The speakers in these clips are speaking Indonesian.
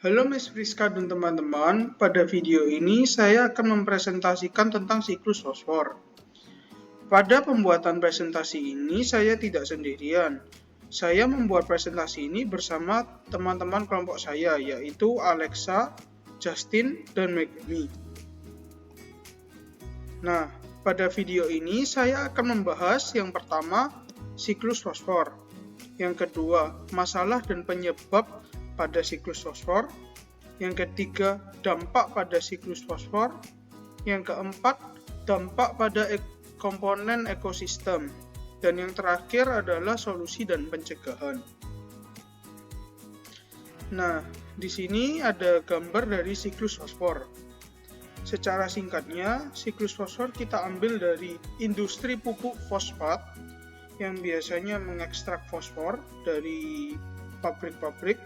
Halo Miss Friska dan teman-teman, pada video ini saya akan mempresentasikan tentang siklus fosfor. Pada pembuatan presentasi ini saya tidak sendirian. Saya membuat presentasi ini bersama teman-teman kelompok saya, yaitu Alexa, Justin, dan Megumi. Nah, pada video ini saya akan membahas yang pertama, siklus fosfor. Yang kedua, masalah dan penyebab pada siklus fosfor. Yang ketiga, dampak pada siklus fosfor. Yang keempat, dampak pada komponen ekosistem. Dan yang terakhir adalah solusi dan pencegahan. Nah, di sini ada gambar dari siklus fosfor. Secara singkatnya, siklus fosfor kita ambil dari industri pupuk fosfat yang biasanya mengekstrak fosfor dari pabrik-pabrik.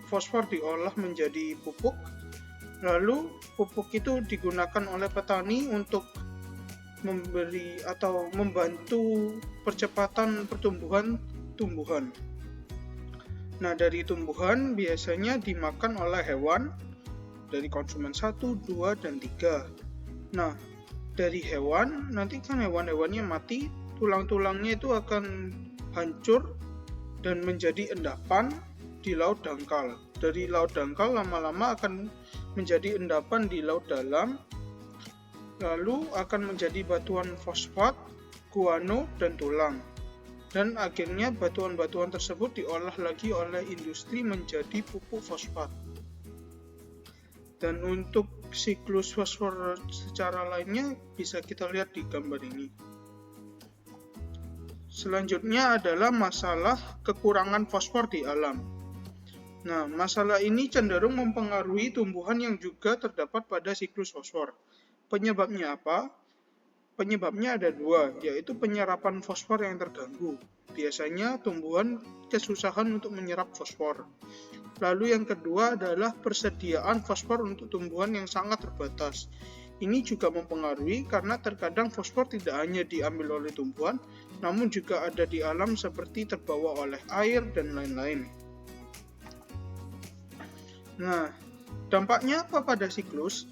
Fosfor diolah menjadi pupuk, lalu pupuk itu digunakan oleh petani untuk memberi atau membantu percepatan pertumbuhan tumbuhan. Nah, dari tumbuhan biasanya dimakan oleh hewan dari konsumen 1, 2, dan 3. Nah, dari hewan, nanti kan hewan-hewannya mati, tulang-tulangnya itu akan hancur dan menjadi endapan di laut dangkal. Dari laut dangkal lama-lama akan menjadi endapan di laut dalam, lalu akan menjadi batuan fosfat, guano, dan tulang. Dan akhirnya batuan-batuan tersebut diolah lagi oleh industri menjadi pupuk fosfat. Dan untuk siklus fosfor secara lainnya bisa kita lihat di gambar ini. Selanjutnya adalah masalah kekurangan fosfor di alam. Nah, masalah ini cenderung mempengaruhi tumbuhan yang juga terdapat pada siklus fosfor. Penyebabnya apa? Penyebabnya ada dua, yaitu penyerapan fosfor yang terganggu. Biasanya tumbuhan kesusahan untuk menyerap fosfor. Lalu yang kedua adalah persediaan fosfor untuk tumbuhan yang sangat terbatas. Ini juga mempengaruhi karena terkadang fosfor tidak hanya diambil oleh tumbuhan, namun juga ada di alam seperti terbawa oleh air dan lain-lain. Nah, dampaknya apa pada siklus?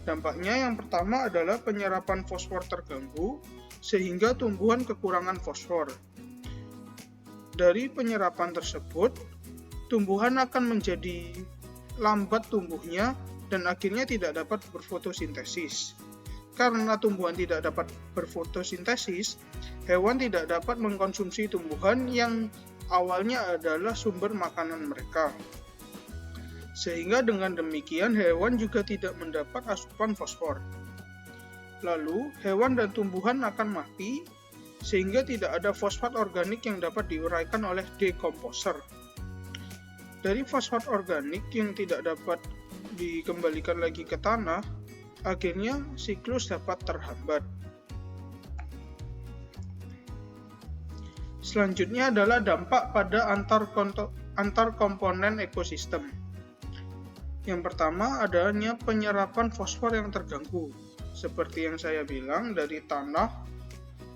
Dampaknya yang pertama adalah penyerapan fosfor terganggu, sehingga tumbuhan kekurangan fosfor. Dari penyerapan tersebut, tumbuhan akan menjadi lambat tumbuhnya dan akhirnya tidak dapat berfotosintesis. Karena tumbuhan tidak dapat berfotosintesis, hewan tidak dapat mengkonsumsi tumbuhan yang awalnya adalah sumber makanan mereka. Sehingga dengan demikian hewan juga tidak mendapat asupan fosfor. Lalu hewan dan tumbuhan akan mati sehingga tidak ada fosfat organik yang dapat diuraikan oleh dekomposer. Dari fosfat organik yang tidak dapat dikembalikan lagi ke tanah, akhirnya siklus dapat terhambat. Selanjutnya adalah dampak pada antar komponen ekosistem. Yang pertama adanya penyerapan fosfor yang terganggu. Seperti yang saya bilang, dari tanah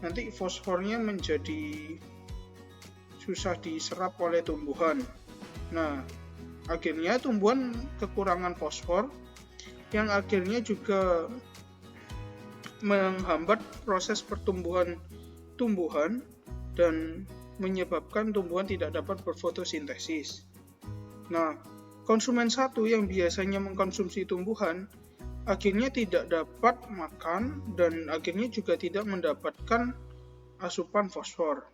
nanti fosfornya menjadi susah diserap oleh tumbuhan. Nah, akhirnya tumbuhan kekurangan fosfor yang akhirnya juga menghambat proses pertumbuhan tumbuhan dan menyebabkan tumbuhan tidak dapat berfotosintesis. Nah, konsumen satu yang biasanya mengkonsumsi tumbuhan akhirnya tidak dapat makan dan akhirnya juga tidak mendapatkan asupan fosfor.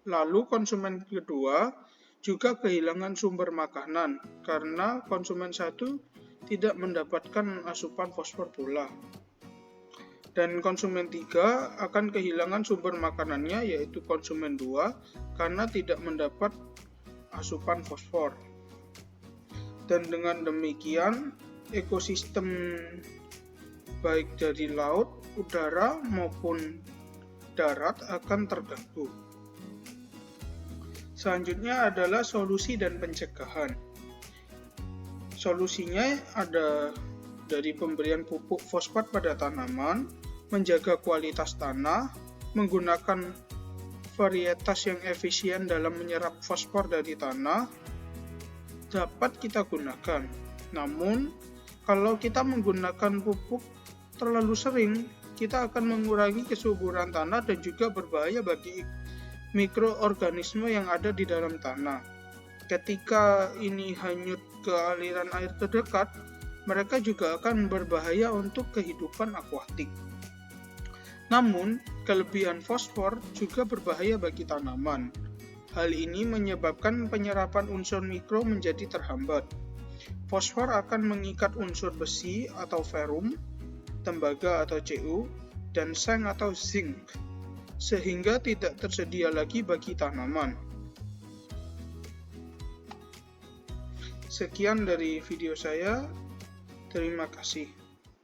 Lalu konsumen kedua juga kehilangan sumber makanan karena konsumen satu tidak mendapatkan asupan fosfor pula. Dan konsumen 3 akan kehilangan sumber makanannya, yaitu konsumen 2, karena tidak mendapat asupan fosfor. Dan dengan demikian ekosistem baik dari laut, udara maupun darat akan terganggu. Selanjutnya adalah solusi dan pencegahan. Solusinya ada dari pemberian pupuk fosfat pada tanaman, menjaga kualitas tanah, menggunakan varietas yang efisien dalam menyerap fosfor dari tanah, dapat kita gunakan. Namun, kalau kita menggunakan pupuk terlalu sering, kita akan mengurangi kesuburan tanah dan juga berbahaya bagi mikroorganisme yang ada di dalam tanah. Ketika ini hanyut ke aliran air terdekat, mereka juga akan berbahaya untuk kehidupan akuatik. Namun, kelebihan fosfor juga berbahaya bagi tanaman. Hal ini menyebabkan penyerapan unsur mikro menjadi terhambat. Fosfor akan mengikat unsur besi atau ferrum, tembaga atau Cu, dan seng atau zinc, sehingga tidak tersedia lagi bagi tanaman. Sekian dari video saya. Terima kasih.